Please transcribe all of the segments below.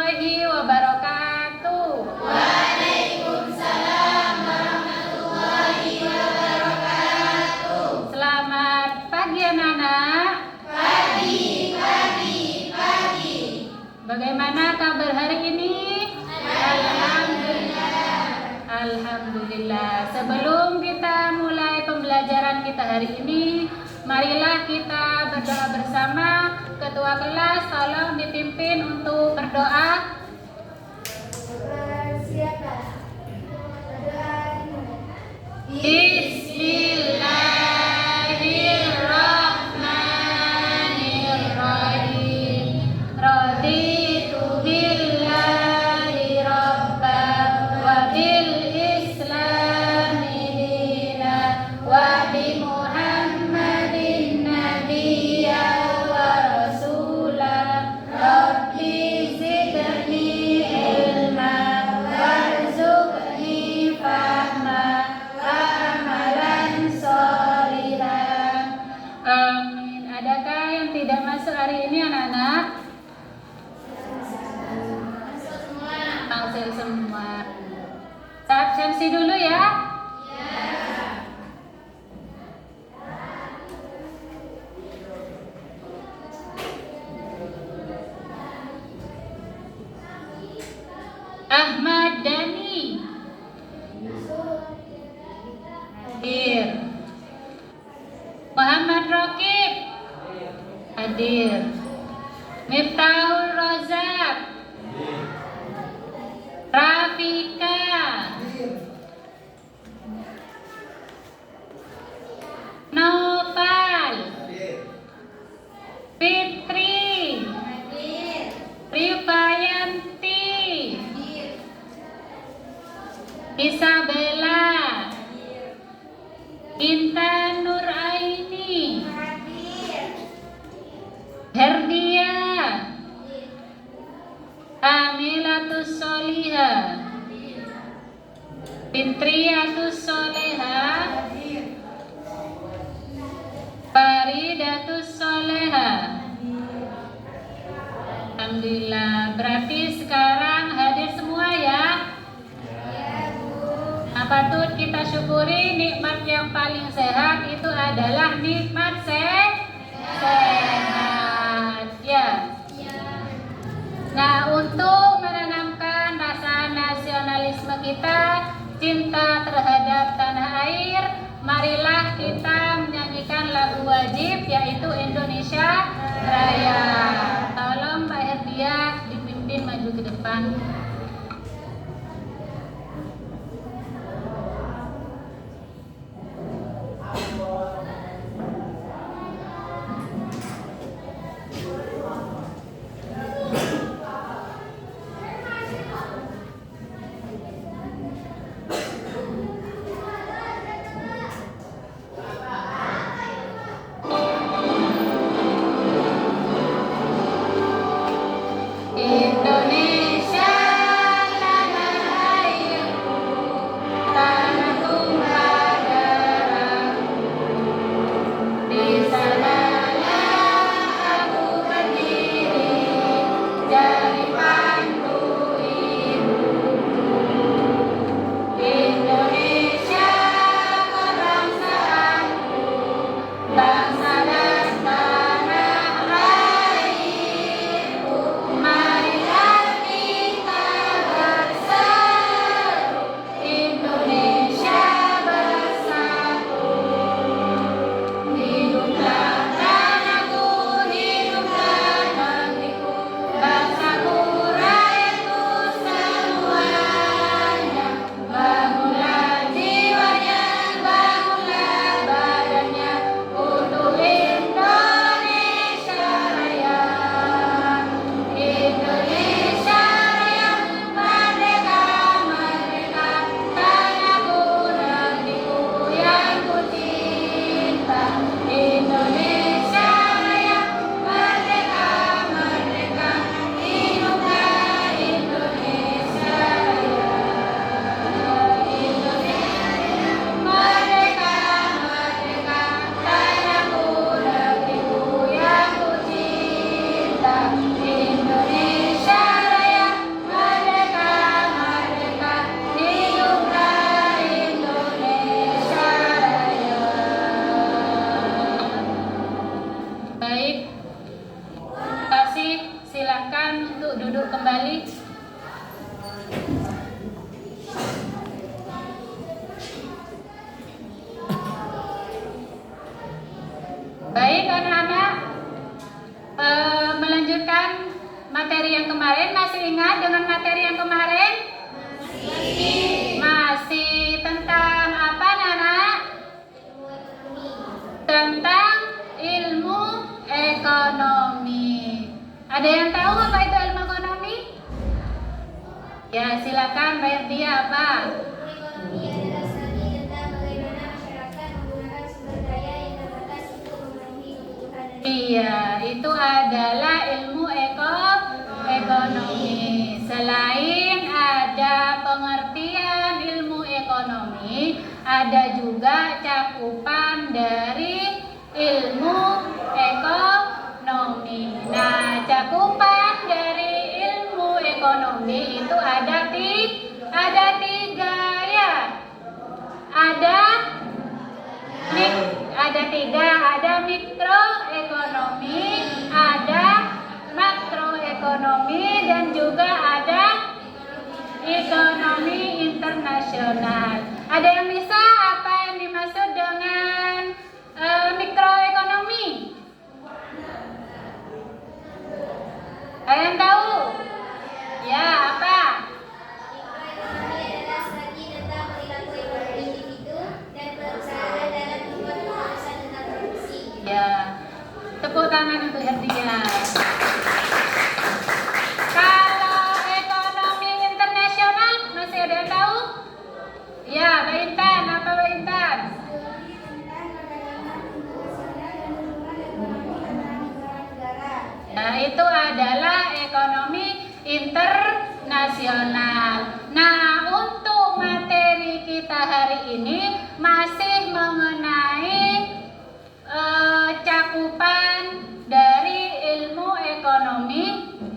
warahmatullahi wabarakatuh. Waalaikumsalam warahmatullahi wabarakatuh. Selamat pagi anak-anak. Pagi. Bagaimana kabar hari ini? Alhamdulillah. Alhamdulillah. Sebelum kita mulai pembelajaran kita hari ini, marilah kita berdoa bersama. Ketua kelas tolong dipimpin untuk berdoa. Bismillahirrahmanirrahim. Raditu billahi rabban wa bil islami dinan wa bi Muhammadin nabiyyan wa rasulan. Rabbi zidni ilman warzuqni fahman wa amalan sholihan. Amin. Adakah yang tidak masuk hari ini anak-anak? Masuk semua. Absensi dulu ya. Ahmad Dhani hadir. Muhammad Raqib hadir. Miftahul Razak, Rafika, Noval, Fitri, Rifayanti, Isabella, Intan Nuraini, Herdia, Amilatus Solihah, Fitriatus Solehah, Faridatus Solehah. Alhamdulillah. Berarti sekarang hadir semua ya. Patut kita syukuri nikmat yang paling sehat itu adalah nikmat sehat ya. Nah, untuk menanamkan rasa nasionalisme kita, cinta terhadap tanah air, marilah kita menyanyikan lagu wajib yaitu Indonesia Raya. Tolong Mbak Herdia dipimpin maju ke depan. Indonesia untuk duduk kembali. Baik anak-anak, melanjutkan materi yang kemarin. Masih ingat dengan materi yang kemarin? Masih tentang apa, Nana? Tentang ilmu ekonomi. Ada yang tahu apa itu ilmu ekonomi? Ya, silakan Mbak Erdia, apa? Ekonomi adalah studi tentang bagaimana masyarakat menggunakan sumber daya yang terbatas untuk memenuhi kebutuhan. Iya, itu adalah ilmu ekonomi. Selain ada pengertian ilmu ekonomi, ada juga cakupan dari ilmu ekonomi. Nah, cakupan dari ilmu ekonomi itu ada tiga ya. Ada tiga, ada mikroekonomi, ada makroekonomi, dan juga ada ekonomi internasional. Ada yang bisa apa yang dimaksud dengan mikroekonomi? Ada yang tahu? Ya, apa? Ekonomi adalah studi tentang perilaku ekonomi individu dan perusahaan dalam membuat keputusan tentang produksi. Ya, tepuk tangan untuk Herdia. Kalau ekonomi internasional masih ada yang tahu? Ya, Mbak Intan, apa Mbak Intan? Nah, itu adalah ekonomi internasional. Nah, untuk materi kita hari ini masih mengenai cakupan dari ilmu ekonomi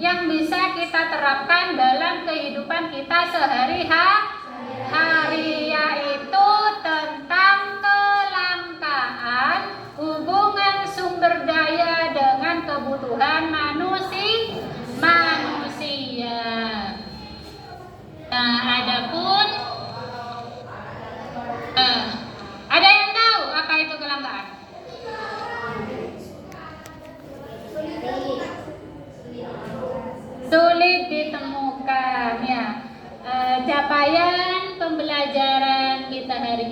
yang bisa kita terapkan dalam kehidupan kita sehari-hari, yaitu tentang kelangkaan hubungan sumber daya dengan kebutuhan manusia. Nah, adapun ada yang tahu apa itu kelangkaan? Sulit ditemukan ya. Capaian pembelajaran kita hari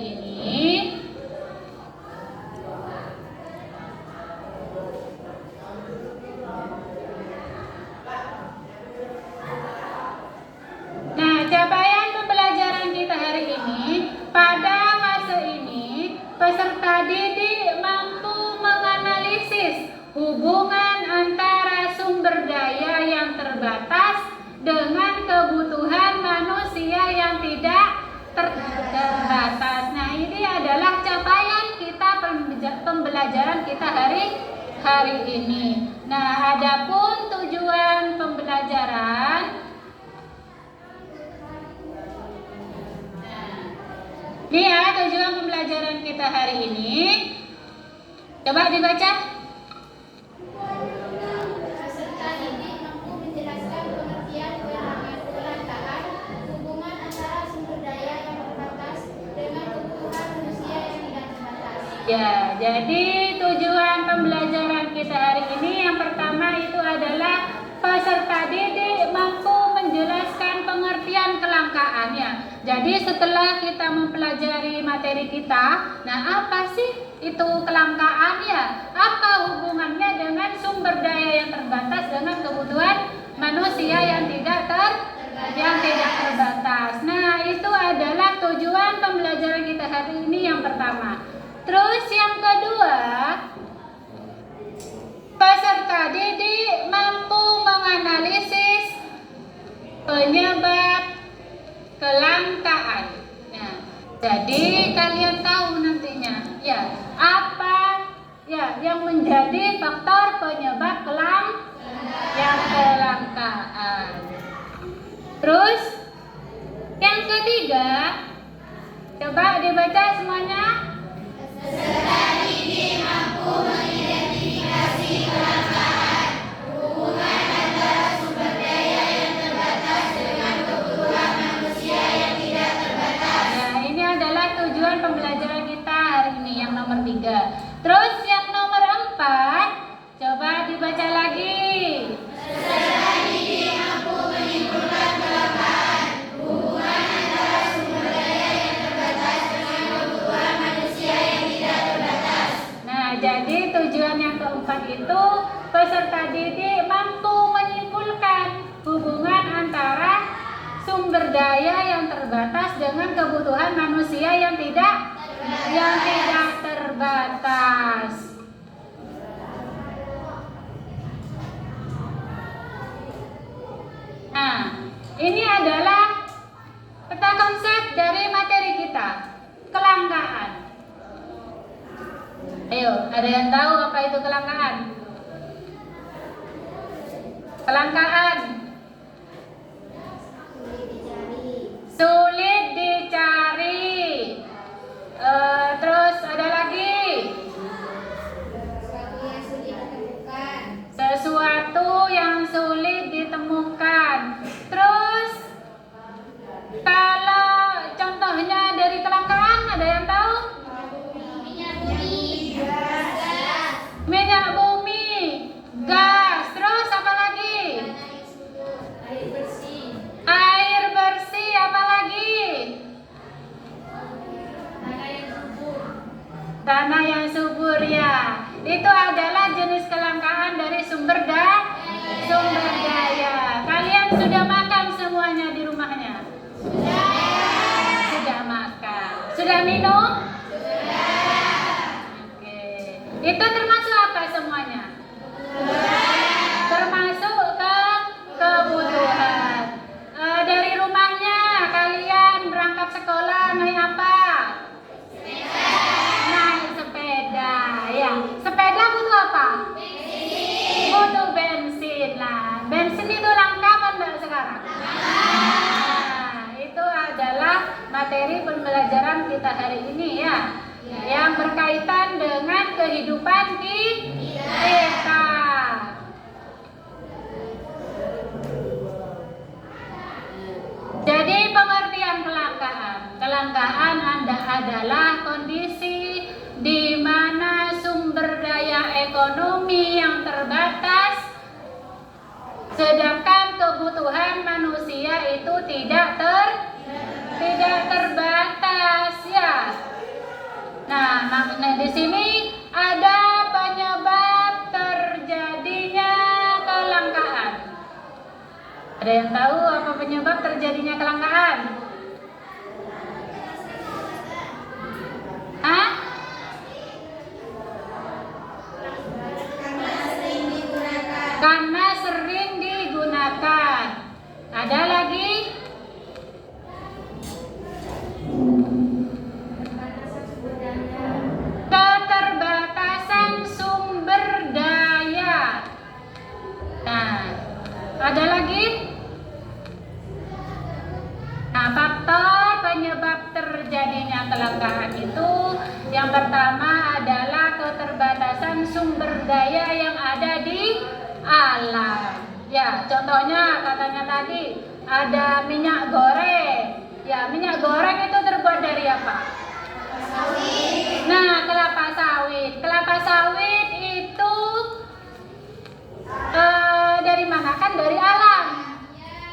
ini pada fase ini peserta didik mampu menganalisis hubungan antara sumber daya yang terbatas dengan kebutuhan manusia yang tidak terbatas. Nah, ini adalah capaian kita pembelajaran kita hari ini. Nah, adapun tujuan pembelajaran, ini ya tujuan pembelajaran kita hari ini. Coba dibaca. Peserta didik mampu menjelaskan pengertian kelangkaan hubungan antara sumber daya yang terbatas dengan kebutuhan manusia yang tidak terbatas. Ya, jadi tujuan pembelajaran kita hari ini yang pertama itu adalah peserta didik mampu menjelaskan pengertian kelangkaannya. Jadi setelah kita mempelajari materi kita, nah apa sih itu kelangkaan ya? Apa hubungannya dengan sumber daya yang terbatas dengan kebutuhan manusia yang tidak terbatas? Nah, itu adalah tujuan pembelajaran kita hari ini yang pertama. Terus yang kedua, peserta didik mampu menganalisis penyebab kelangkaan. Nah, jadi kalian tahu nantinya ya apa ya yang menjadi faktor penyebab kelangkaan. Terus yang ketiga, coba dibaca semuanya. Peserta didik mampu mengidentifikasi kelangkaan hubungan antara sumber daya terbatas dengan kebutuhan manusia yang tidak terbatas. Nah, ini adalah peta konsep dari materi kita, kelangkaan. Ayo, ada yang tahu apa itu kelangkaan? Kelangkaan. Sulit dicari. Terus ada lagi. Sesuatu yang sulit ditemukan. Terus kalau contohnya dari kelangkaan ada yang tahu? Minyak bumi, gas, terus apa lagi? Air bersih, apa lagi? Tanah yang subur, ya. Itu adalah jenis kelangkaan dari sumber daya. Kalian sudah makan semuanya di rumahnya? Sudah makan. Sudah minum? Oke. Itu termasuk apa semuanya? Termasuk kebutuhan. Dari rumahnya kalian berangkat sekolah naik apa? Naik sepeda, ya. Sepeda butuh apa? Butuh bensin lah. Bensin itu langka apa enggak sekarang? Nah, itu adalah materi pembelajaran kita hari ini, ya, yang berkaitan dengan kehidupan kita. Jadi pengertian kelangkaan adalah kondisi di mana sumber daya ekonomi yang terbatas, sedangkan kebutuhan manusia itu tidak terbatas, ya. Nah, makna di sini ada penyebab terjadinya kelangkaan. Ada yang tahu apa penyebab terjadinya kelangkaan? Hah? Karena sering digunakan. Ada lagi? Keterbatasan sumber daya. Nah, ada lagi? Nah, faktor penyebab terjadinya kelangkaan itu yang pertama adalah keterbatasan sumber daya yang ada di alam. Ya, contohnya katanya tadi ada minyak goreng. Ya, minyak goreng itu terbuat dari apa? Nah, kelapa sawit. Kelapa sawit itu dari mana? Kan dari alam.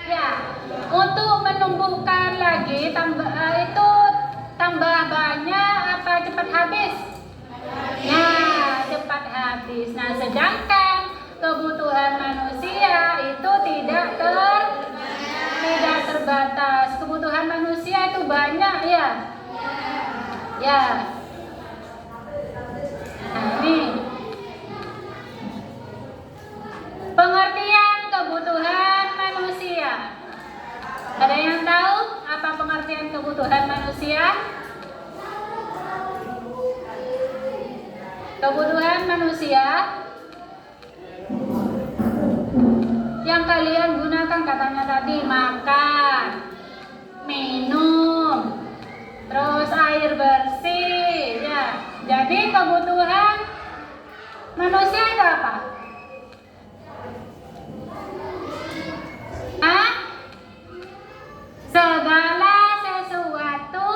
Ya, untuk menumbuhkan lagi tambah banyak apa cepat habis? Nah, cepat habis. Nah, sedangkan kebutuhan manusia itu tidak terbatas. Kebutuhan manusia itu banyak, ya. Ya. Nah, ini pengertian kebutuhan manusia. Ada yang tahu apa pengertian kebutuhan manusia? Kebutuhan manusia yang kalian gunakan katanya tadi makan, minum, terus air bersih, ya. Jadi kebutuhan manusia itu apa? Hah? Segala sesuatu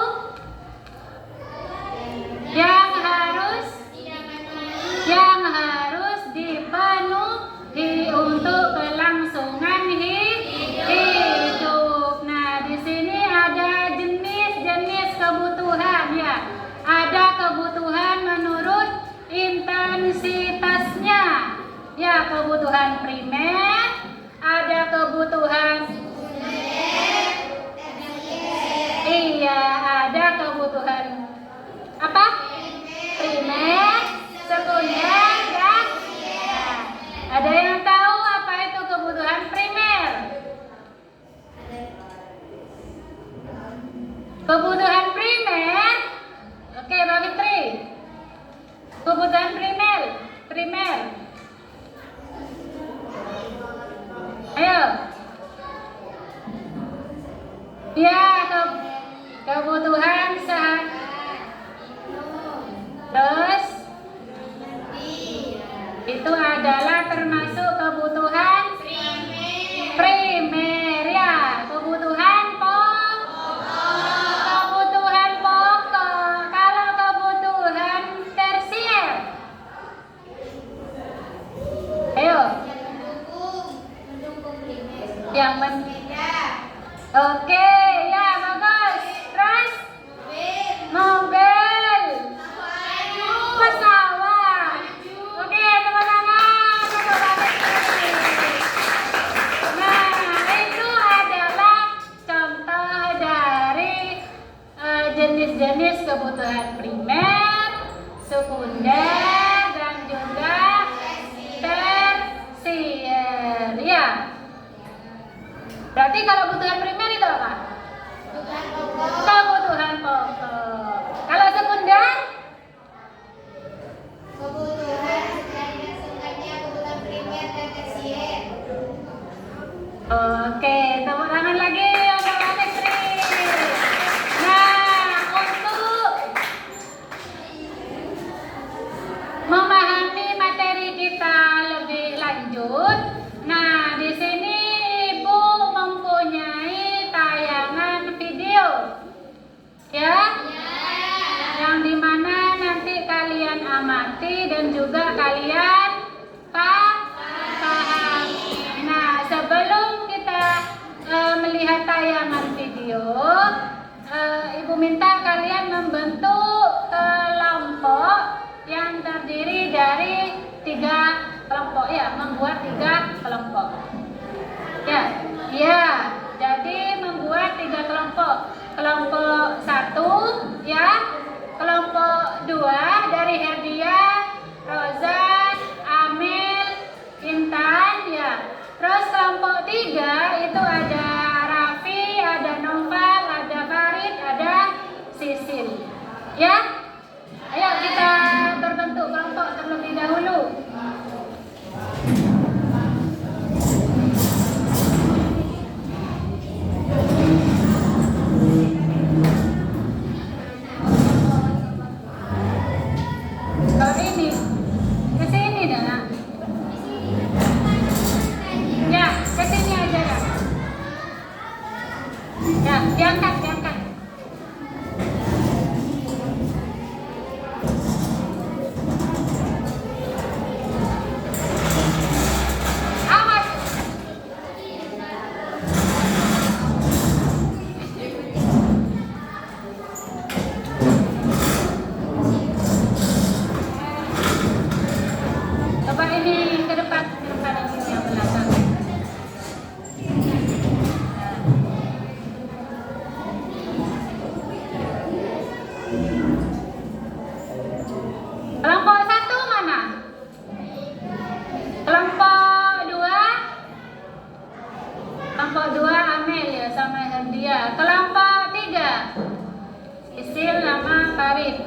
yang harus dipenuhi untuk kelangsungan hidup. Nah, di sini ada jenis-jenis kebutuhan, ya. Ada kebutuhan menurut intensitasnya. Yang Oke, ya bagus. Terus mobil, pesawat. Oke, tepuk tangan. Nah, itu adalah contoh dari jenis-jenis kebutuhan primer, sekunder, dan juga tersier. Ya. Berarti kalau kebutuhan primer itu apa? Kebutuhan pokok. Kalau sekunder? Kebutuhan sekali dan singkatnya kebutuhan primer dan tersier. Oke, tepuk tangan lagi untuk Mbak Sri. Nah, untuk memahami materi kita lebih lanjut, nah di sini Ibu mempunyai tayangan video, ya, yang dimana nanti kalian amati dan juga kalian pahami. Nah, sebelum kita melihat tayangan video, Ibu minta kalian membentuk kelompok yang terdiri dari 3 kelompok, ya, membuat 3 kelompok. Ya, jadi membuat 3 kelompok. Kelompok 1, ya, kelompok 2 dari Herdia, Rozan, Amel, Intan, ya. Terus kelompok 3 itu ada Raffi, ada Noval, ada Farid, ada Sisil. Ya, ayo kita berbentuk kelompok terlebih dahulu. Kalau ini, ke sini dah nak. Ya, ke sini aja dah. Ya, diangkat. Awas. Coba ini ke depan ini yang belakang. Kelompok 1 mana? Kelompok 2? Kelompok 2 Amel, ya, sama Herdia. Kelompok 3 Isil sama Farid.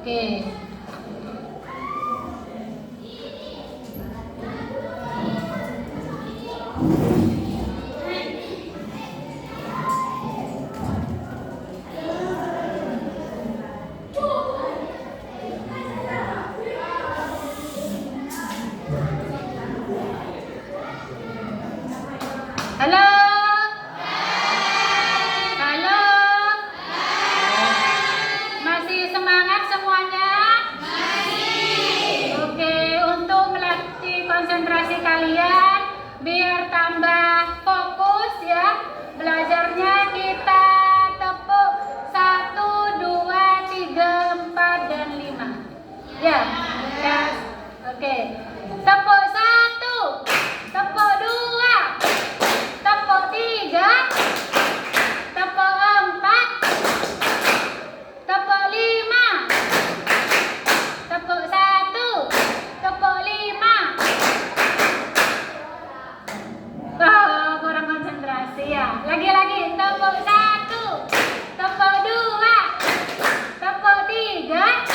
Oke. Halo? Halo? Masih semangat semuanya? Masih. Oke, untuk melatih konsentrasi kalian biar tambah fokus, ya, belajarnya kita tepuk 1, 2, 3, 4, dan 5. Ya. Oke. Tepuk 1, tepuk 2, tepuk 3, tepuk 4, tepuk 5, tepuk 1, tepuk 5. Oh, kurang konsentrasi, ya. Lagi-lagi, tepuk 1, tepuk 2, tepuk 3,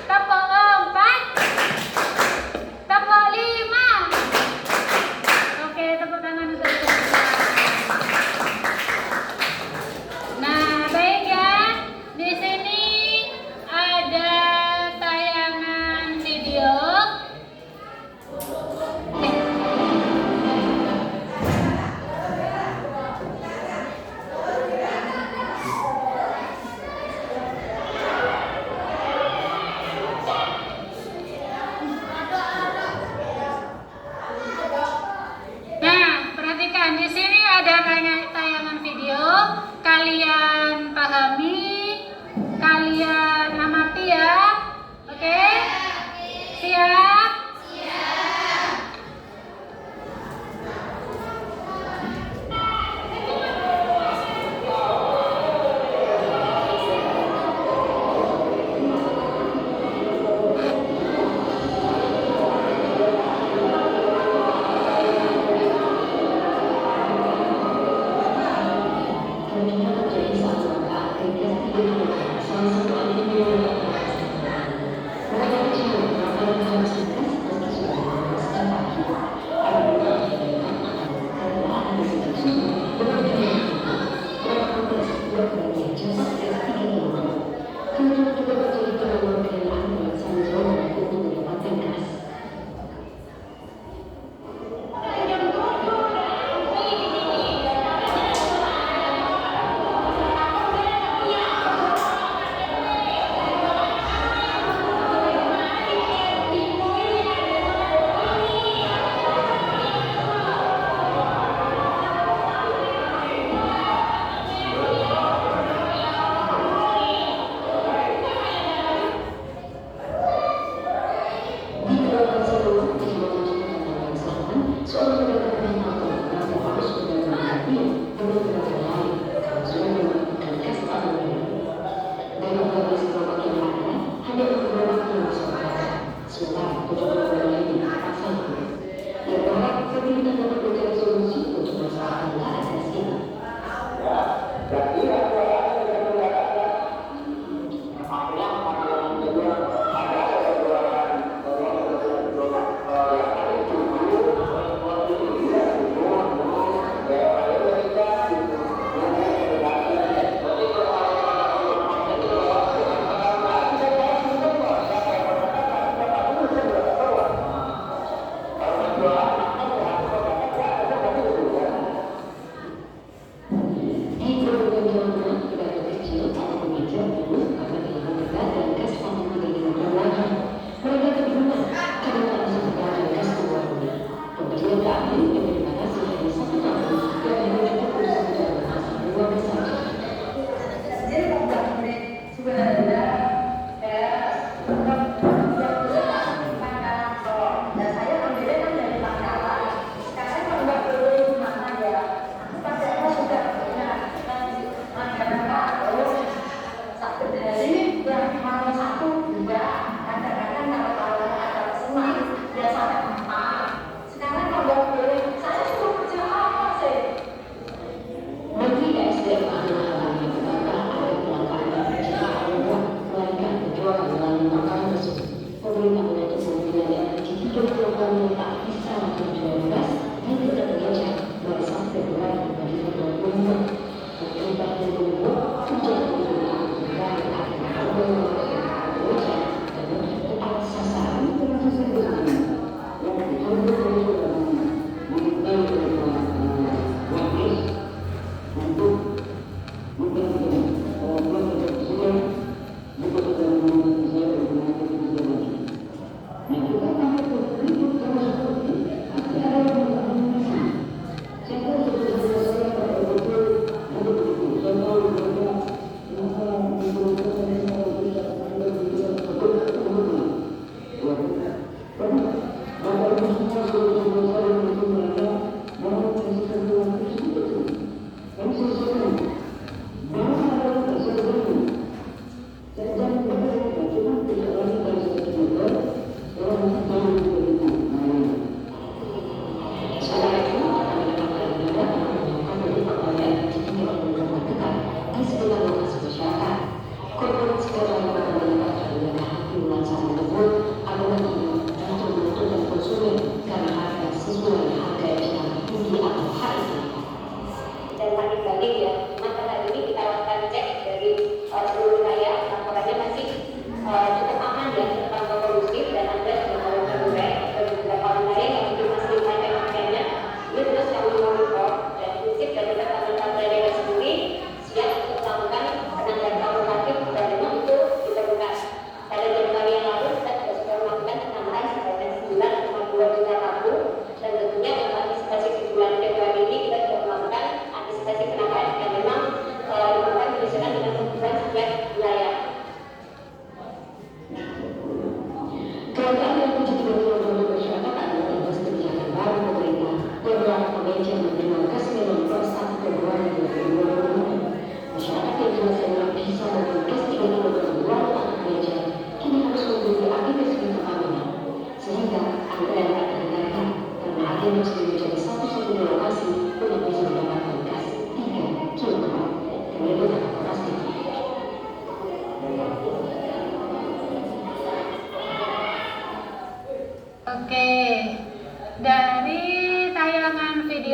tepuk 4, tepuk tayangan video, kalian pahami, kalian amati ya. Oke? Siap?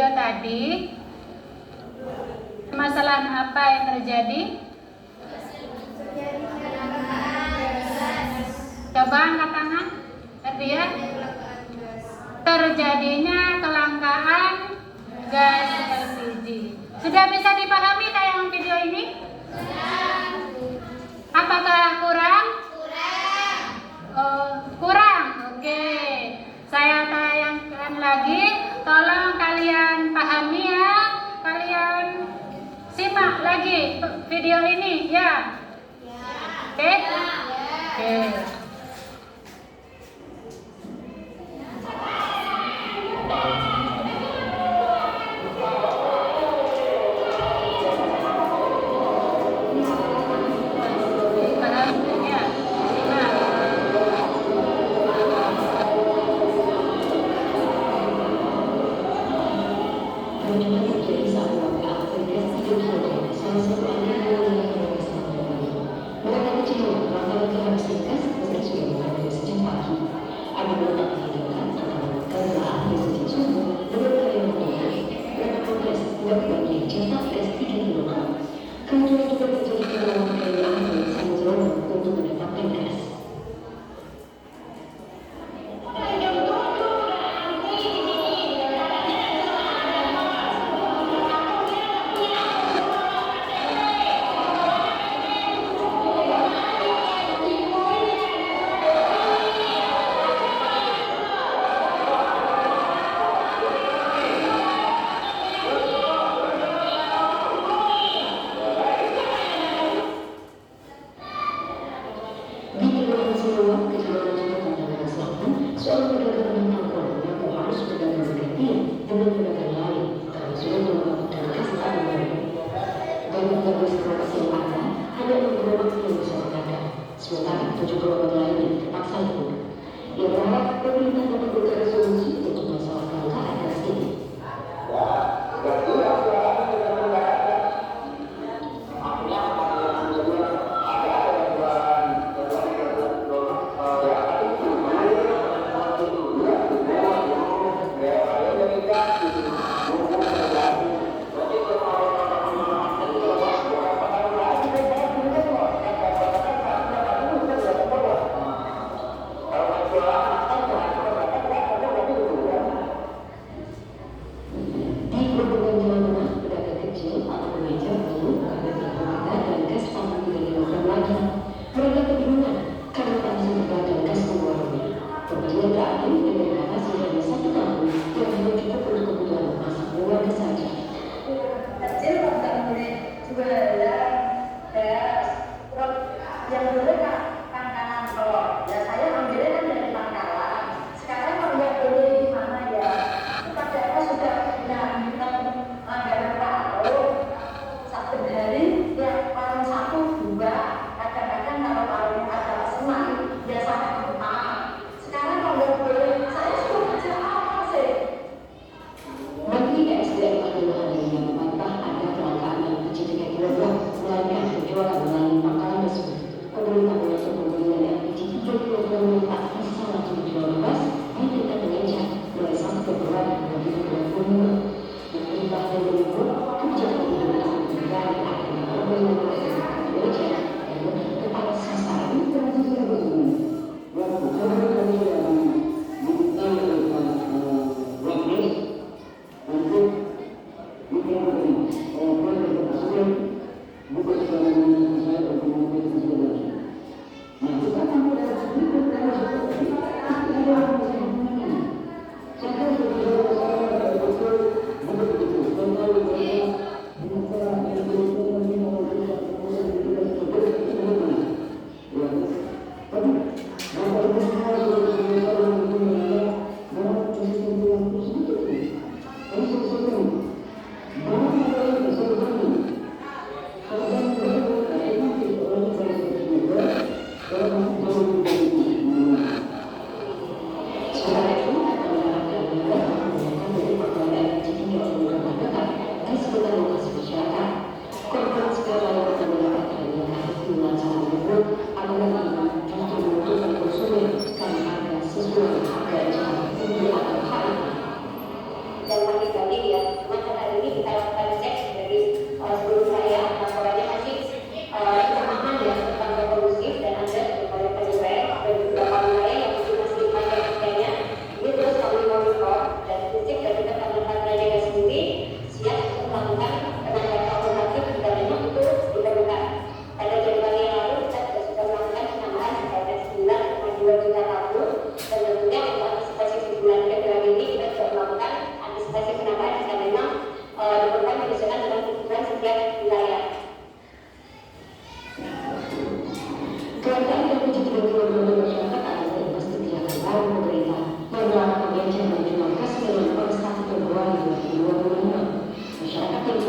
video tadi, masalah apa yang terjadi? Coba angkat tangan. Artinya terjadinya kelangkaan gas LPG. Sudah bisa dipahami tayangan video ini? Apakah kurang? Oh, kurang. Oke. Saya tayangkan lagi. Tolong kalian pahami ya. Kalian simak lagi video ini ya. Oke? Oke.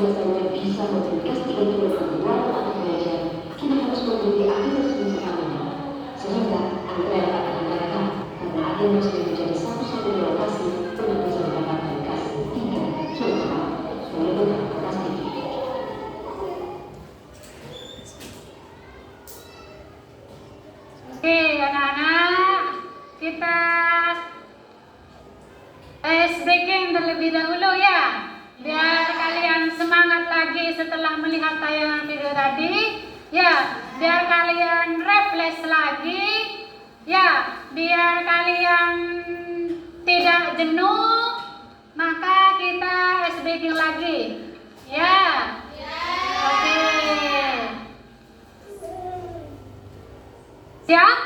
biasanya bisa memberikan tiga ruang atau belajar, kini harus memberi aktivitas utamanya, sehingga antrean tak terhindarkan karena ada yang masih menjadi satu-satunya lokasi untuk bisa mendapatkan kasih hingga curhat meliputan Kompas TV. Oke, anak-anak, kita ice breaking terlebih dahulu ya, biar kalian semangat lagi setelah melihat tayangan video tadi ya, biar kalian refresh lagi ya, biar kalian tidak jenuh, maka kita ice breaking lagi ya. Oke, siap?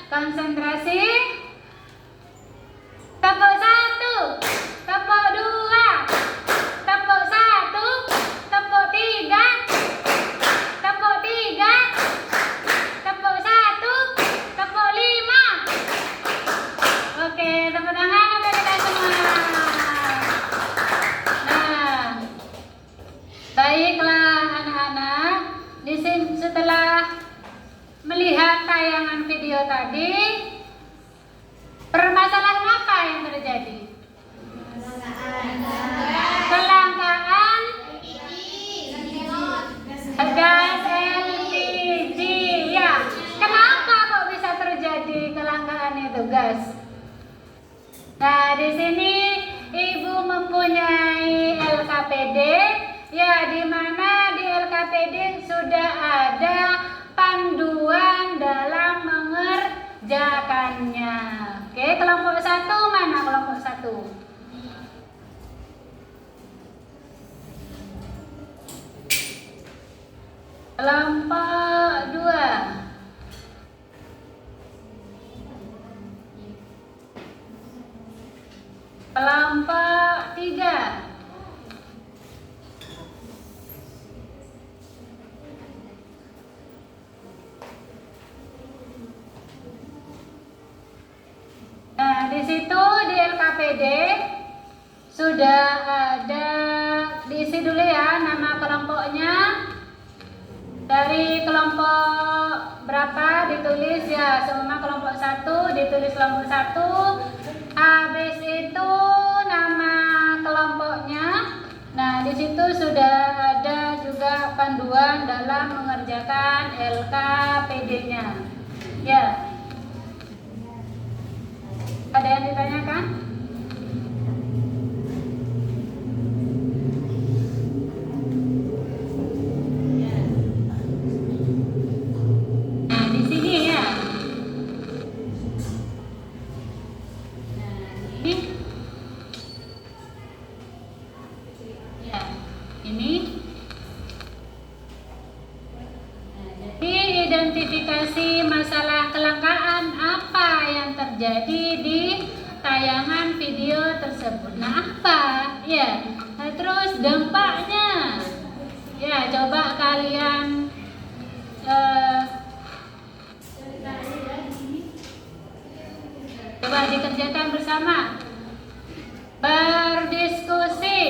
Konsentrasi. Tepuk satu, tepuk dua, tepuk satu, tepuk tiga, tepuk tiga, tepuk satu, tepuk lima. Oke, tepuk tangan untuk kita semua. Nah, baiklah anak-anak, di sini setelah melihat tayangan video tadi, permasalahan apa yang terjadi? Kelangkaan gas LPG ya. Kenapa kok bisa terjadi kelangkaan itu gas? Nah, di sini Ibu mempunyai LKPD ya, di mana di LKPD sudah ada panduan dalam mengerjakannya. Oke, kelompok satu mana kelompok satu? Kelompok dua. Kelompok tiga. Nah, di situ di LKPD sudah ada, diisi dulu ya nama kelompoknya. Dari kelompok berapa ditulis ya, semua kelompok satu ditulis kelompok satu. Habis itu nama kelompoknya. Nah, di situ sudah ada juga panduan dalam mengerjakan LKPD-nya. Ya. Ada yang ditanyakan? Nah, di sini ya. Nah, ini. Ya, ini. Nah, jadi identifikasi masalah kelangkaan apa yang terjadi di tayangan video tersebut. Nah, apa? Ya. Nah, terus dampaknya. Ya, coba kalian coba dikerjakan bersama. Berdiskusi.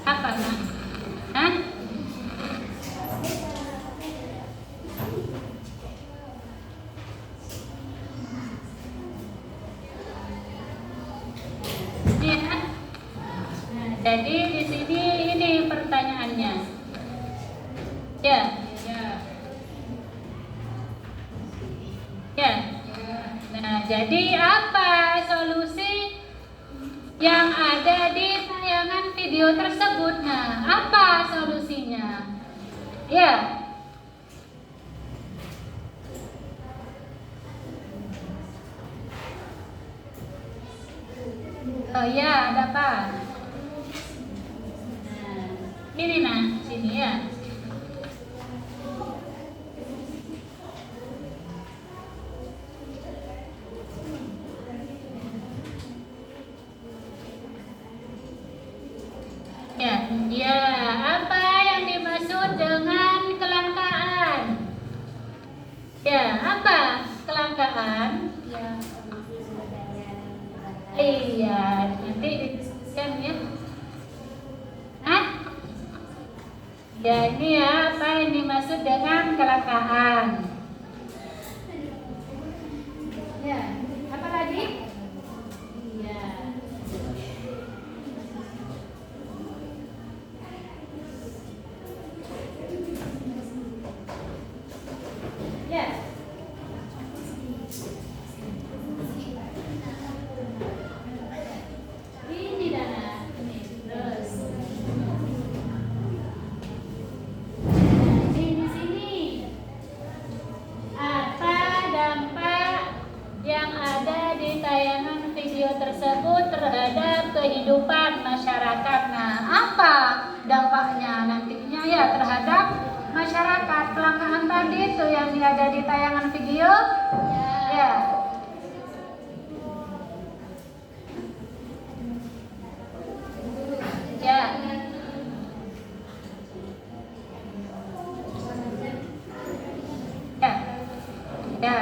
Apa nah? Hah? Ya. Nah, jadi di sini ini pertanyaannya. Ya. Ya. Nah, jadi apa solusi yang ada di tayangan video tersebut? Nah, apa solusinya? Ya. Oh ya, ada apa? Nah, ini nah, sini ya. Ya, apa yang dimaksud dengan kelangkaan? Ya, apa kelangkaan? Ya, ini ya, apa yang dimaksud dengan kelangkaan? Ya, apa lagi? Iya. Ya. Ini Dana, ini terus. Di sini. Apa dampak yang ada di tayangan video tersebut terhadap kehidupan masyarakat? Nah, apa dampaknya nantinya ya terhadap masyarakat? Kelangkaan tadi itu yang ada di tayangan video? Ya. Ya. Ya. Ya.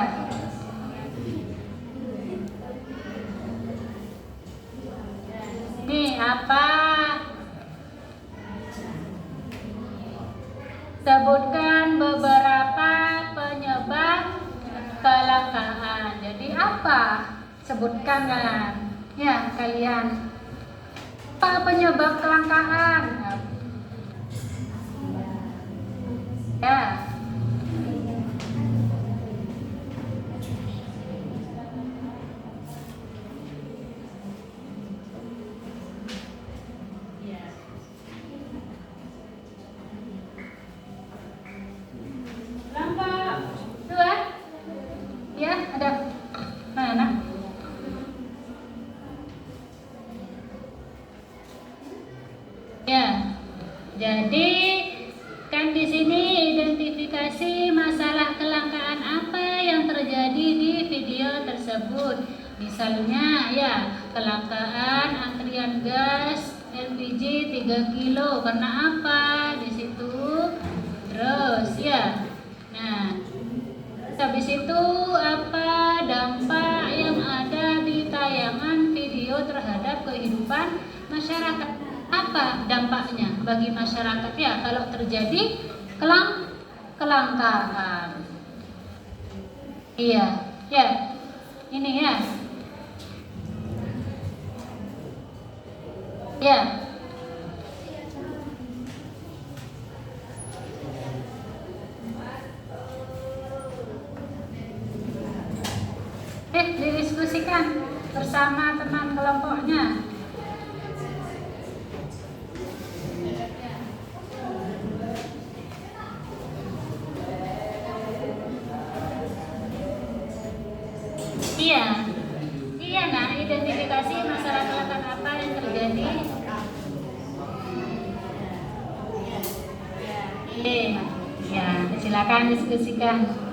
Ini apa? Sebutkan beberapa penyebab kelangkaan. Jadi apa? Sebutkan kan? Ya, kalian. Apa penyebab kelangkaan? Ya. Kelompok 2. Ya, ada mana? Ya. Jadi kan di sini identifikasi masalah kelangkaan apa yang terjadi di video tersebut. Misalnya ya, kelangkaan antrian gas LPG 3 kilo karena apa di situ. Terus ya. Nah, habis itu apa dampak yang ada di tayangan video terhadap kehidupan masyarakat? Apa dampaknya bagi masyarakat ya kalau terjadi kelangkaan? Iya, ya. Ini ya. Ya. Didiskusikan bersama teman kelompoknya. Iya. Iya, nah, identifikasi masalah kelangkaan apa yang terjadi. Ya, silakan diskusikan.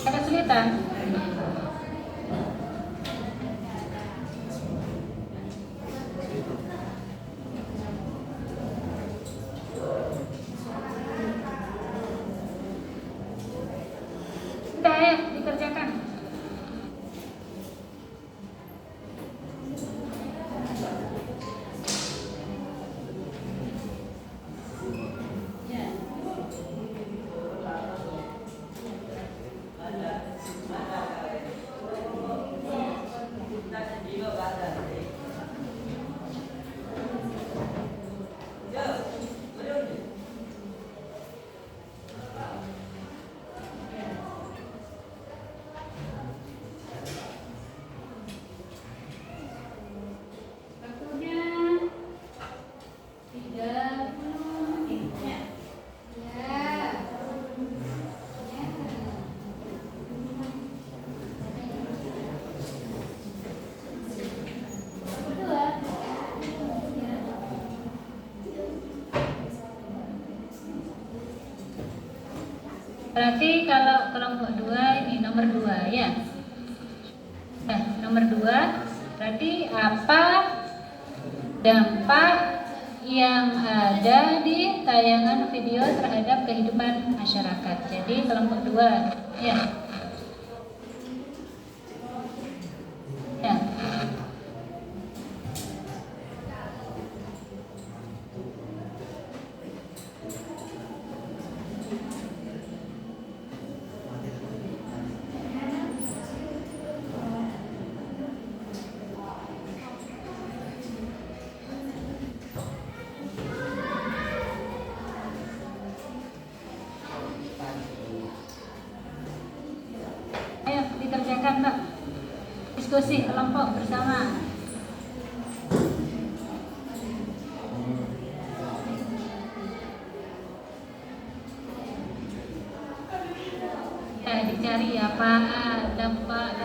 Ada kesulitan? Udah ya, dikerjakan. Berarti kalau kelompok 2 ini nomor 2 ya. Nah, nomor 2 berarti apa dampak yang ada di tayangan video terhadap kehidupan masyarakat. Jadi kelompok 2 ya. Ya. Ayo dikerjakan Pak. Diskusi kelompok bersama. Ya, dicari apa dampak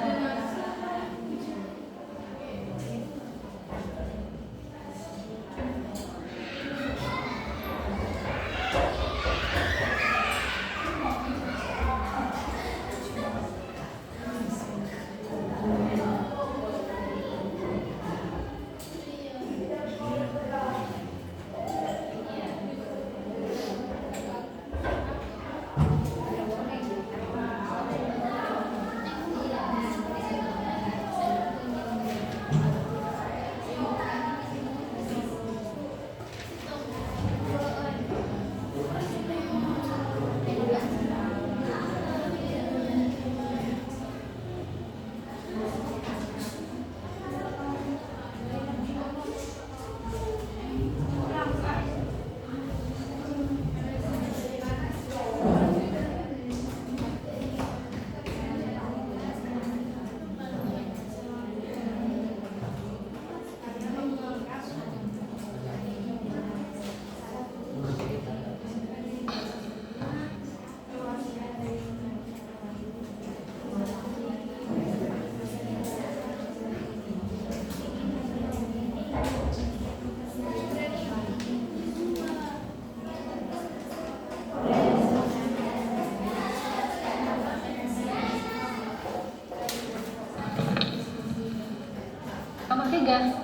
kelompok 3.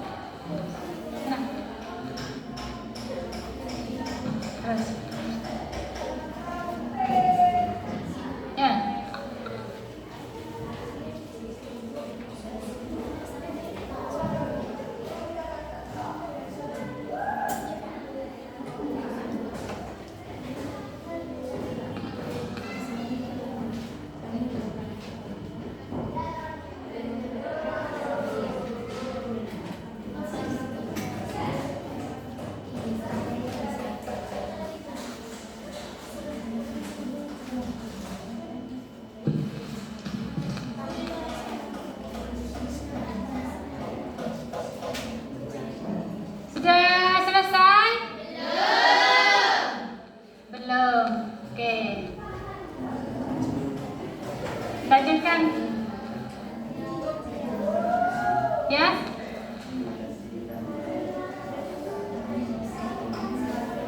Nah. Terus. Ya. Sudah selesai? Belum. Oke. Lanjutkan. Ya.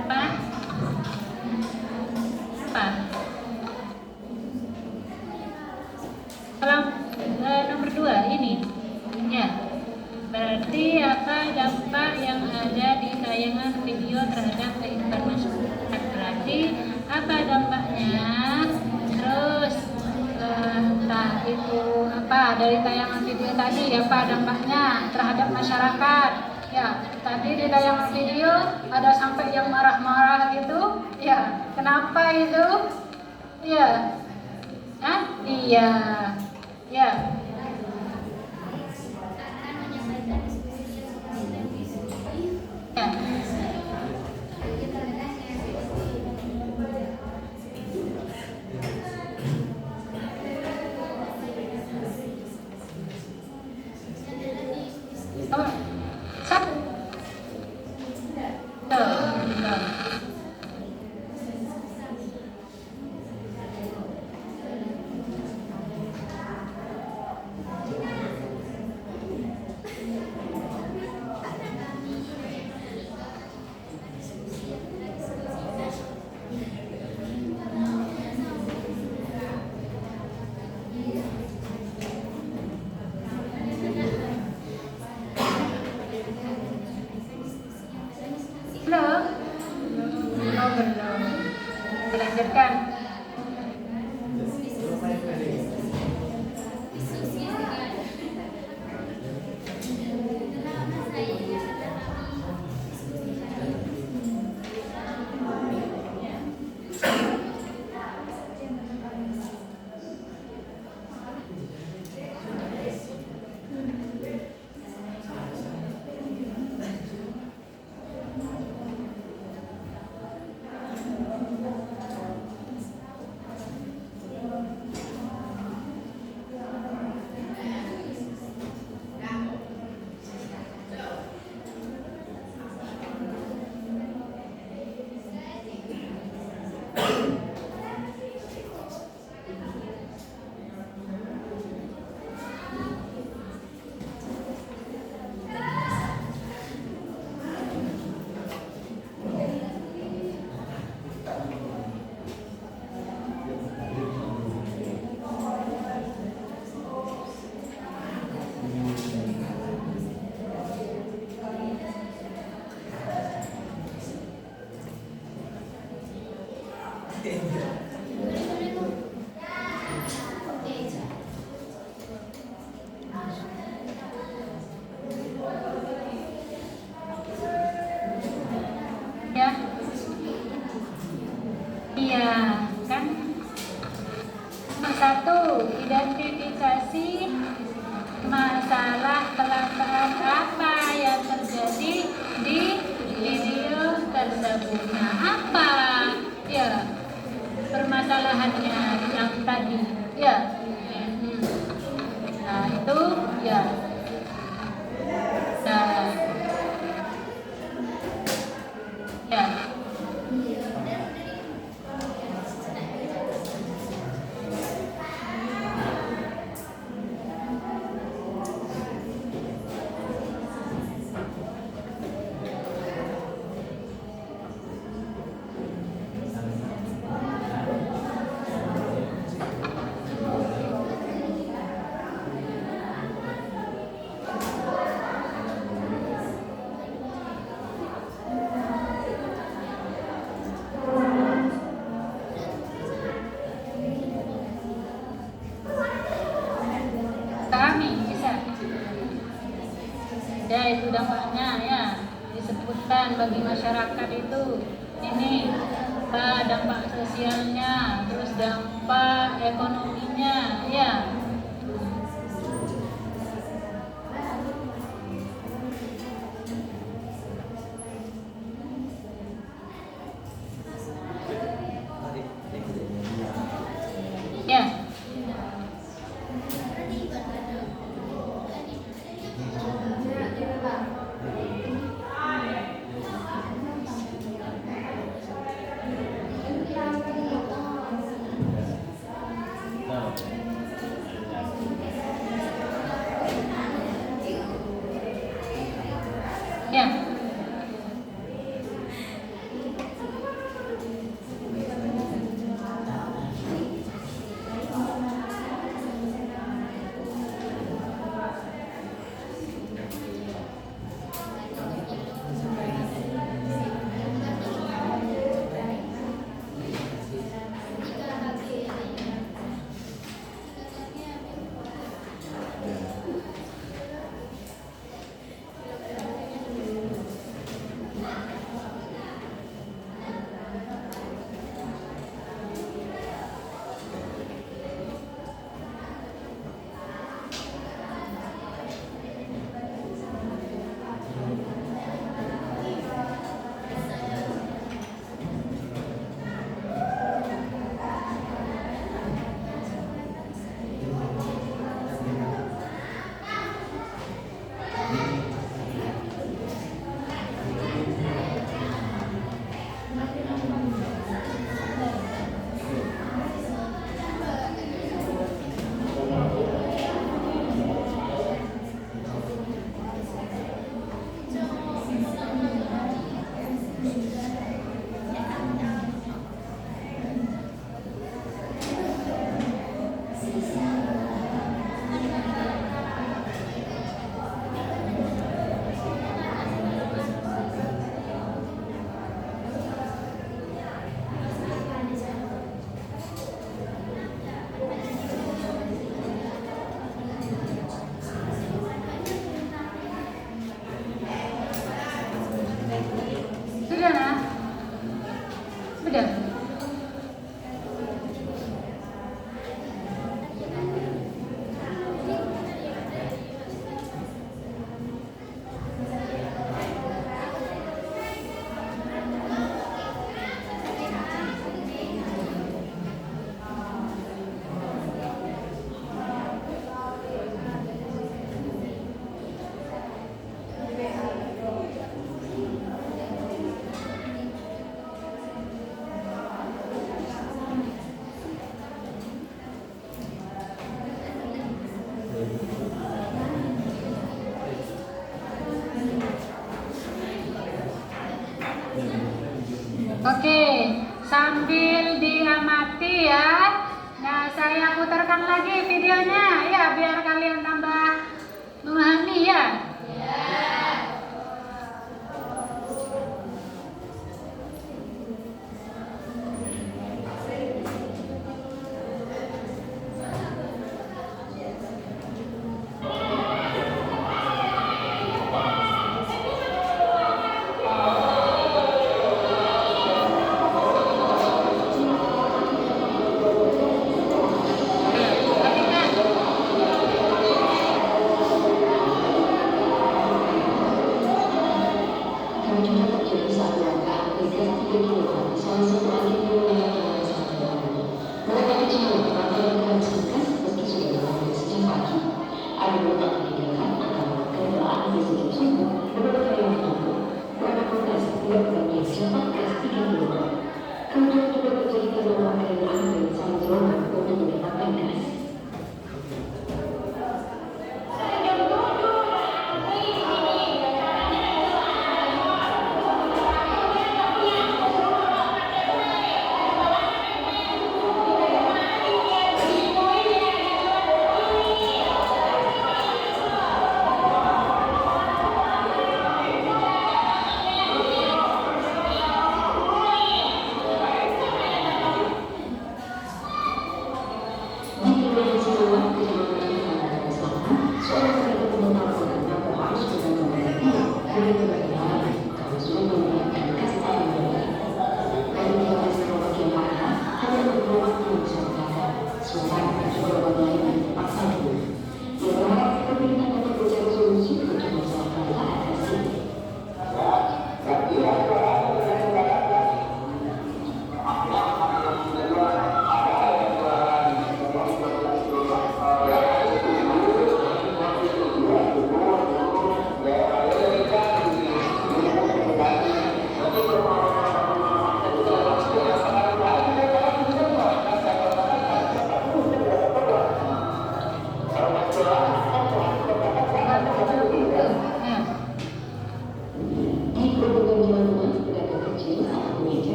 Apa? Apa? Kalau nomor 2 ini. Ya. Berarti apa dampak yang ada di tayangan video terhadap kehidupan masyarakat? Berarti apa dampaknya? Terus entah itu apa dari tayangan video tadi apa dampaknya terhadap masyarakat? Ya, tadi di tayangan video ada sampai yang marah-marah gitu. Ya, kenapa itu? Ya. Hah? Iya. Ya. Ya. Oh, satu. Tuh. masalah kelangkaan apa yang terjadi di video tersebut. Nah, apa ya permasalahannya yang tadi ya? Nah, itu ya. Nah, ya. Kami bisa. Ya, itu dampaknya ya disebutkan bagi masyarakat itu ini dampak sosialnya, terus dampak ekonominya ya. Ya. Ya. Sudah nah. Sudah. Oke, sambil diamati ya. Nah, saya putarkan lagi videonya ya biar kalian tambah memahami ya. Perhatikan. Kalau tak ditinggalkan atau kendaraan di sudut sumbu beberapa yang mampu, berapa kontes tidak berani cepat gas 3 km. Kemudian juga terjadi kendaraan antri saling dorong untuk mendapatkan gas.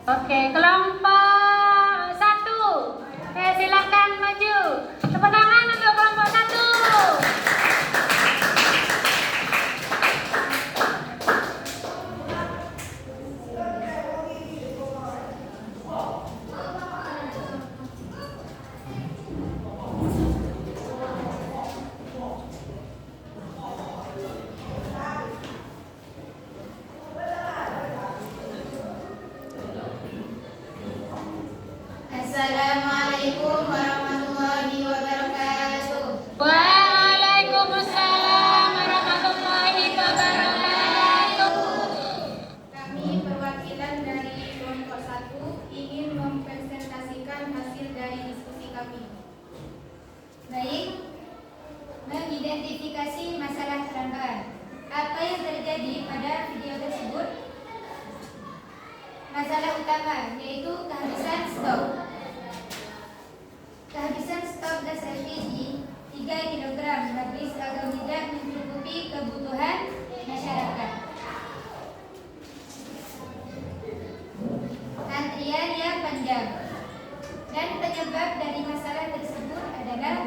Oke, kelompok 1. Silakan maju. Tepuk tangan untuk kelompok 1. Assalamualaikum warahmatullahi wabarakatuh. Waalaikumsalam warahmatullahi wabarakatuh. Kami perwakilan dari kelompok 1 ingin mempresentasikan hasil dari diskusi kami. Baik, mengidentifikasi masalah kelangkaan. Apa yang terjadi pada video tersebut? Masalah utama yaitu kehabisan stok. Kehabisan stok gas LPG 3 kg habis atau tidak mencukupi kebutuhan masyarakat. Antrian yang panjang. Dan penyebab dari masalah tersebut adalah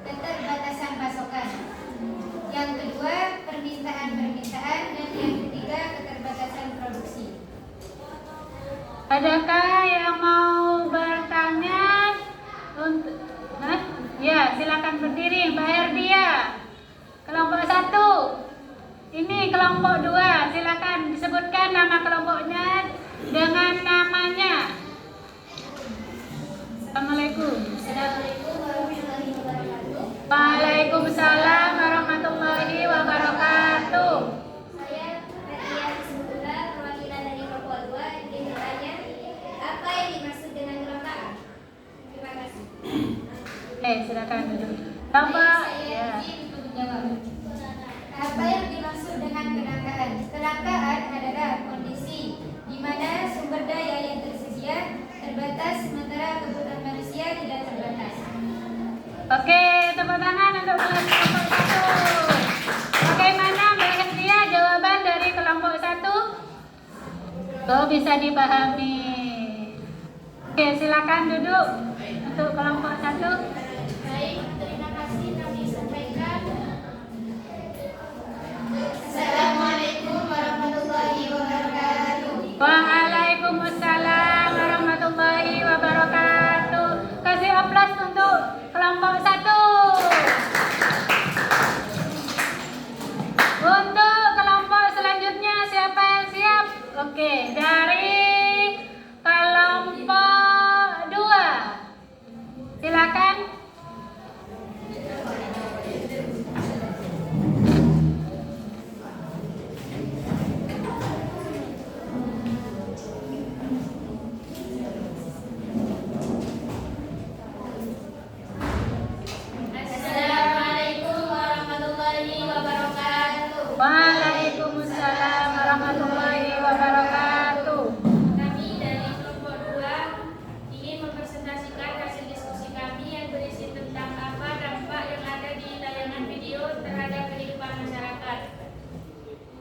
keterbatasan pasokan. Yang kedua, permintaan, dan yang ketiga, keterbatasan produksi. Adakah yang mau bertanya? Ya, silakan berdiri, Mbak Herdia. Kelompok 1. Ini kelompok 2. Silakan disebutkan nama kelompoknya dengan namanya. Assalamualaikum. Assalamualaikum warahmatullahi wabarakatuh. Waalaikumsalam warahmatullahi wabarakatuh. Saya Nadia Bismillah, perwakilan dari kelompok 2 ingin bertanya, apa yang dimaksud dengan kelangkaan? Terima kasih. Silakan duduk. Bapak. Saya izin untuk menjawab. Apa yang dimaksud dengan kelangkaan? Kelangkaan adalah kondisi di mana sumber daya yang tersedia terbatas sementara kebutuhan manusia tidak terbatas. Oke, tepuk tangan untuk kelompok 1. Bagaimana Mbak Herdia jawaban dari kelompok 1? Oh, bisa dipahami. Oke, silakan duduk untuk kelompok 1. Baik, terima kasih kami sampaikan. Assalamualaikum warahmatullahi wabarakatuh. Waalaikumsalam warahmatullahi wabarakatuh. Kasih aplaus untuk kelompok 1. Untuk kelompok selanjutnya siapa yang siap? Oke, dari kelompok 2. Silakan. Assalamualaikum warahmatullahi wabarakatuh. Waalaikumsalam warahmatullahi wabarakatuh. Kami dari kelompok 2 ingin mempresentasikan hasil diskusi kami yang berisi tentang apa dampak yang ada di tayangan video terhadap kehidupan masyarakat.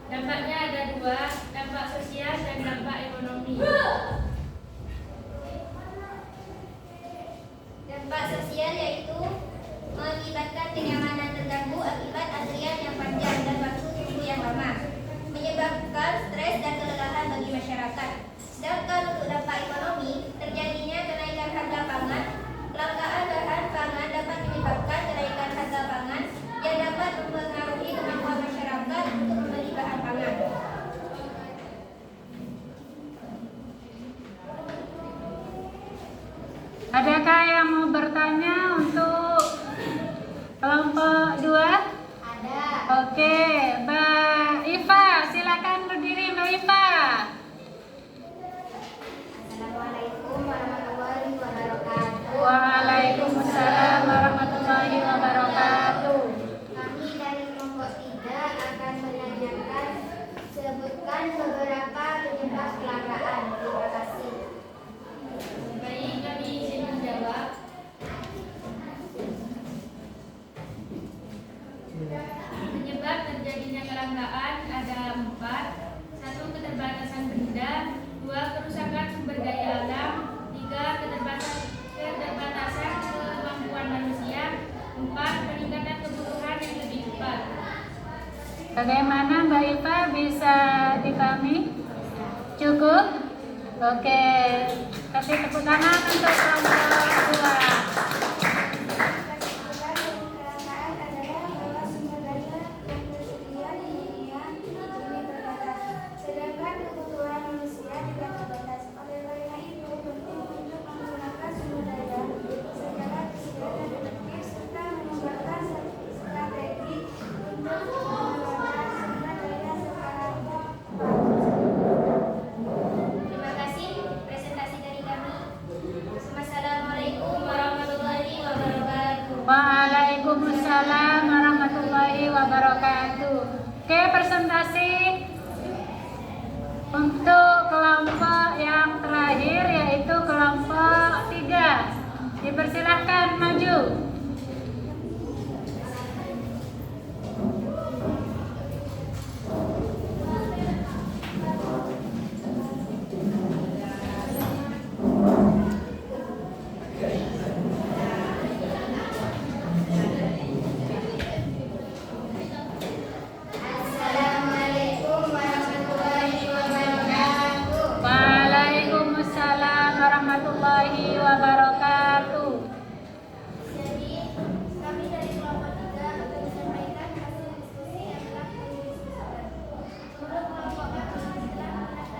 Dampaknya ada 2, dampak sosial dan dampak ekonomi. Dampak sosial yaitu mengakibatkan kenyamanan terganggu akibat antrian yang panjang dan waktu tunggu yang lama, menyebabkan stres dan kelelahan bagi masyarakat. Sedangkan untuk dampak ekonomi, terjadinya kenaikan harga pangan. Kelangkaan bahan pangan dapat menyebabkan kenaikan harga pangan yang dapat mempengaruhi kemampuan masyarakat untuk membeli bahan pangan. Adakah yang mau bertanya untuk kelompok 2? Ada. Oke, Mbak Iva, silakan berdiri Mbak Iva. Assalamualaikum warahmatullahi wabarakatuh. Waalaikumsalam warahmatullahi wabarakatuh. Kami dari kelompok 3 akan menanyakan sebutkan beberapa penyebab kelangkaan. Terima kasih. Baik, kami izin menjawab. Penyebab terjadinya Bagaimana Mbak Iva, bisa dipahami? Cukup? Oke, kasih tepuk tangan untuk kelompok 2. Terima kasih presentasi dari kami. Assalamualaikum warahmatullahi wabarakatuh. Waalaikumsalam warahmatullahi wabarakatuh. Oke, presentasi untuk kelompok yang terakhir yaitu kelompok 3. Dipersilahkan maju. Assalamualaikum warahmatullahi wabarakatuh. Waalaikumsalam warahmatullahi wabarakatuh. Jadi, kami dari kelompok 3 akan menyampaikan hasil diskusi yang telah kami diskusikan. Menurut kelompok kami telah menyampaikan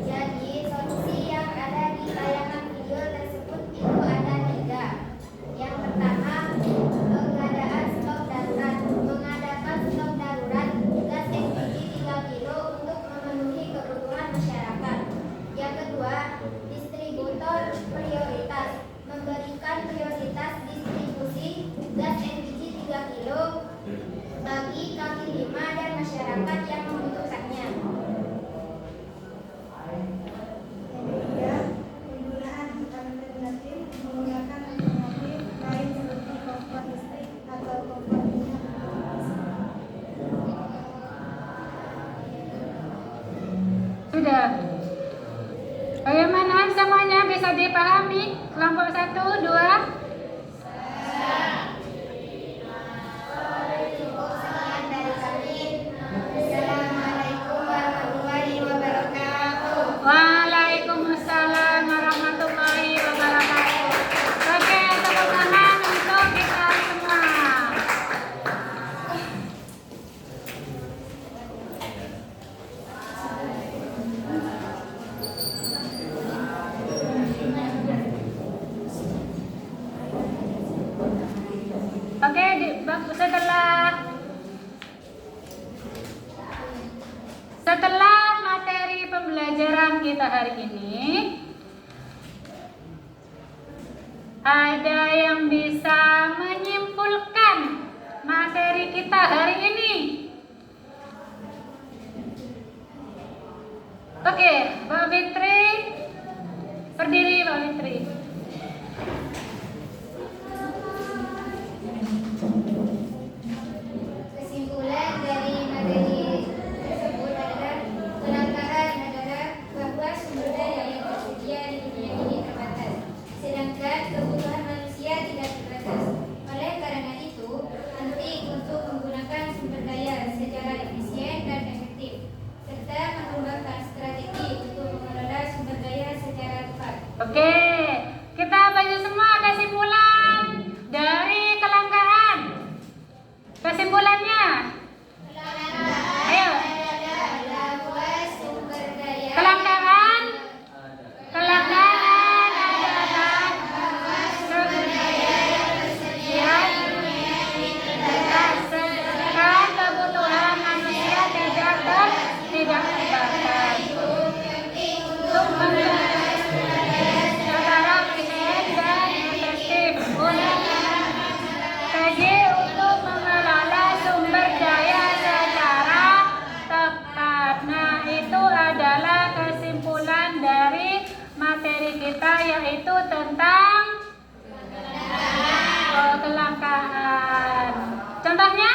Jadi, solusi yang ada di tayangan video tersebut itu ada 3. Yang pertama, mengadakan stok darurat gas LPG 3 kilo untuk memenuhi kebutuhan masyarakat. Yang kedua, distributor prioritas, memberikan prioritas distribusi gas LPG 3 kilo bagi kaki lima dan masyarakat yang membutuhkannya. Penggunaan alternatif menggunakan alternatif lain seperti kompor listrik atau kompor minyak. Sudah. Bagaimana semuanya, bisa dipahami? Kelompok 1, 2. Cukup sekian dari kami. Assalamualaikum warahmatullahi wabarakatuh. Waalaikumsalam warahmatullahi wabarakatuh. Oke, tepuk tangan untuk kita semua. Oke, setelah materi pembelajaran kita hari ini, ada yang bisa menyimpulkan materi kita hari ini? Oke, Mbak Fitri, berdiri Mbak Fitri. Kesimpulan dari materi tersebut adalah kelangkaan adalah bahwa sumber daya yang tersedia di dunia ini terbatas, sedangkan kebutuhan manusia tidak terbatas. Oleh karena itu, penting untuk menggunakan sumber daya secara efisien dan efektif, serta mengembangkan strategi untuk mengelola sumber daya secara tepat. Oke, kita baca semua kesimpulan dari kelangkaan. Kesimpulannya, ayo. Bahwa sumber daya Kelangkaan adalah sumber daya yang tersedia sedangkan kebutuhan manusia tidak terbatas. Untuk menggunakan sumber daya secara efisien dan efektif. Strategi untuk mengelola sumber daya secara tepat. Nah, itu adalah kesimpulan dari materi kita, yaitu tentang kelangkaan. Contohnya?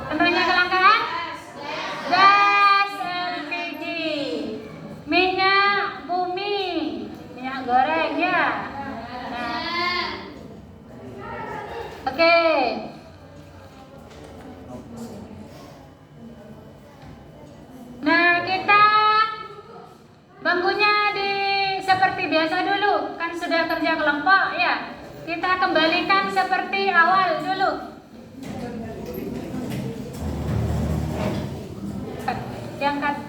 Contohnya kelangkaan? Gas digoreng ya. Nah, oke. Nah, kita bangkunya seperti biasa dulu, kan sudah kerja kelompok ya. Kita kembalikan seperti awal dulu. Diangkat.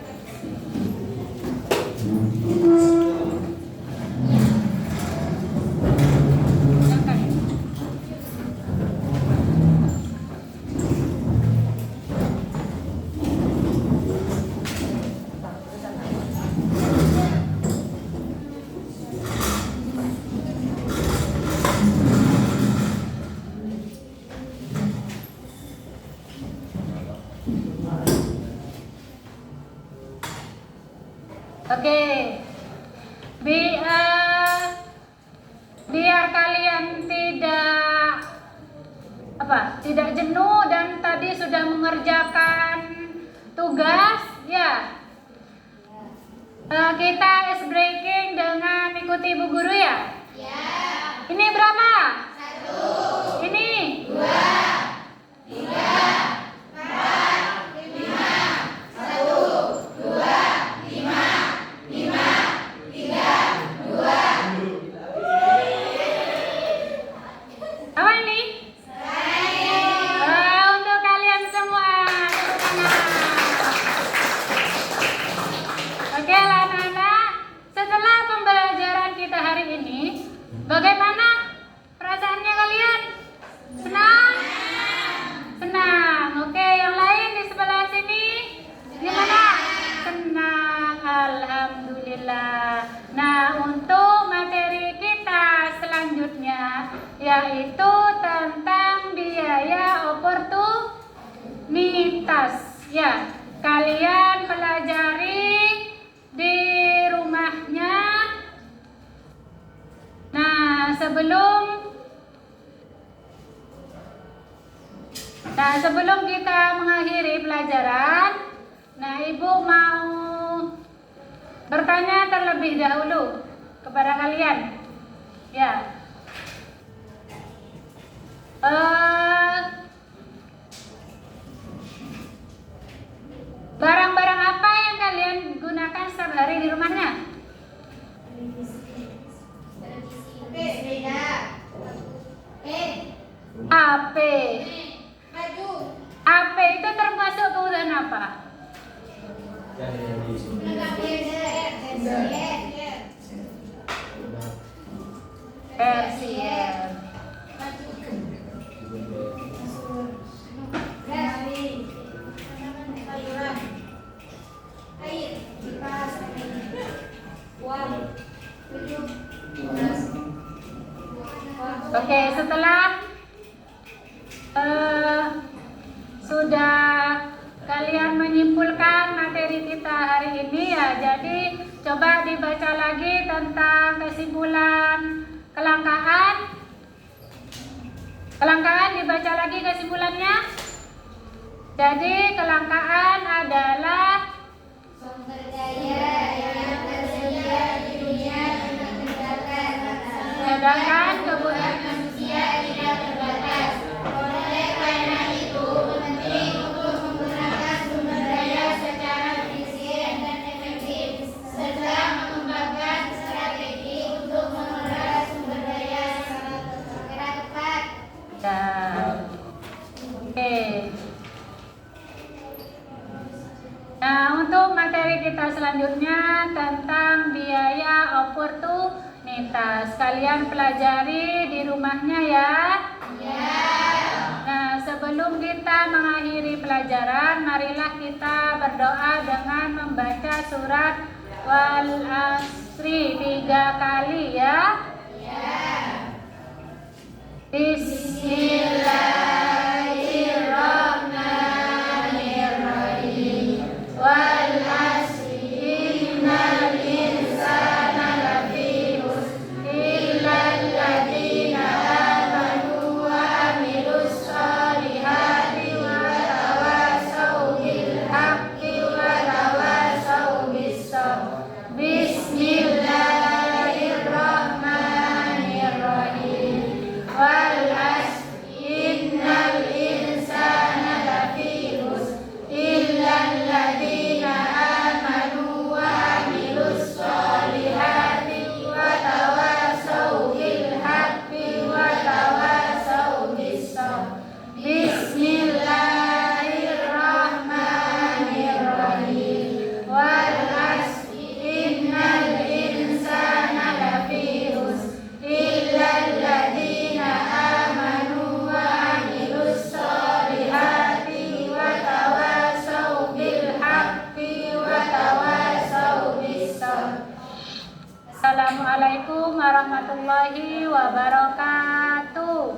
Oke, biar kalian tidak jenuh dan tadi sudah mengerjakan tugas ya. Kita ice breaking dengan ikuti ibu guru ya. Ini berapa? 1. Ini 2, 3, 4, 5, 1, 2, 5, 3, 2. Apa ini? Untuk kalian semua. Oke lah anak-anak, setelah pembelajaran kita hari ini, bagaimana perasaannya kalian? Senang? Senang. Oke, yang lain di sebelah sini gimana? Senang, alhamdulillah. Nah, untuk materi kita selanjutnya yaitu tentang biaya oportunitas ya. Kalian pelajari di rumahnya. Nah, sebelum kita mengakhiri pelajaran, nah Ibu mau bertanya terlebih dahulu kepada kalian. Ya. Barang-barang apa yang kalian gunakan setiap hari di rumahnya? HP. HP itu termasuk kebutuhan apa? Persien. Oke, setelah sudah kalian menyimpulkan materi kita hari ini ya, jadi coba dibaca lagi tentang kesimpulan kelangkaan. Kelangkaan dibaca lagi kesimpulannya. Jadi kelangkaan adalah sumber daya yang tersedia di dunia tidak terbatas, sedangkan kebutuhan manusia tidak terbatas. Oleh karena itu, penting untuk menggunakan sumber daya secara efisien dan efektif, serta mengembangkan strategi untuk mengelola sumber daya secara tepat. Oke. Nah, untuk materi kita selanjutnya tentang biaya oportunitas. Kalian pelajari di rumahnya ya. Nah, sebelum kita mengakhiri pelajaran, marilah kita berdoa dengan membaca surat Wal Asri 3 kali ya. Bismillahirrahmanirrahim. Wal asri innal insana lafi khusr illa alladziina aamanu wa amilus sholihati wa tawassaw bil haqqi wa tawassaw bis sabr. Bismillahirrahmanirrahim. Wassalamualaikum warahmatullahi wabarakatuh.